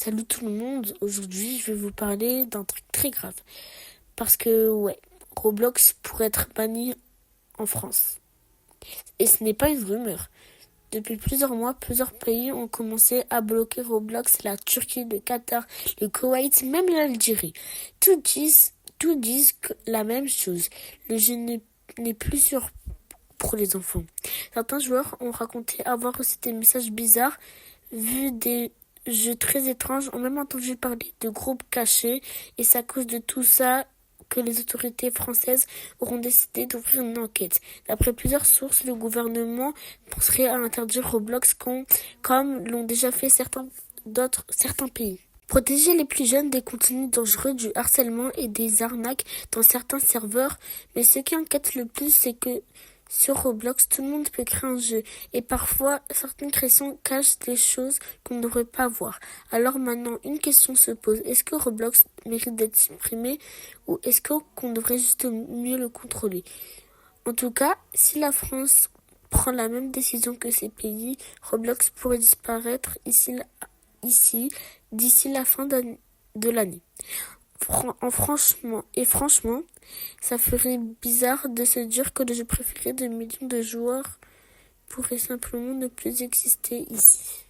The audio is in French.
Salut tout le monde, aujourd'hui je vais vous parler d'un truc très grave. Parce que Roblox pourrait être banni en France. Et ce n'est pas une rumeur. Depuis plusieurs mois, plusieurs pays ont commencé à bloquer Roblox, la Turquie, le Qatar, le Koweït, même l'Algérie. Tous disent la même chose. Le jeu n'est plus sûr pour les enfants. Certains joueurs ont raconté avoir reçu des messages bizarres, vu des jeux très étranges, ont même entendu parler de groupes cachés, et c'est à cause de tout ça que les autorités françaises auront décidé d'ouvrir une enquête. D'après plusieurs sources, le gouvernement penserait à interdire Roblox comme l'ont déjà fait certains pays. Protéger les plus jeunes des contenus dangereux, du harcèlement et des arnaques dans certains serveurs, mais ce qui inquiète le plus, c'est que sur Roblox, tout le monde peut créer un jeu, et parfois, certaines créations cachent des choses qu'on ne devrait pas voir. Alors maintenant, une question se pose: est-ce que Roblox mérite d'être supprimé, ou est-ce qu'on devrait juste mieux le contrôler? En tout cas, si la France prend la même décision que ces pays, Roblox pourrait disparaître d'ici la fin de l'année. Franchement, ça ferait bizarre de se dire que le jeu préféré de millions de joueurs pourrait simplement ne plus exister ici.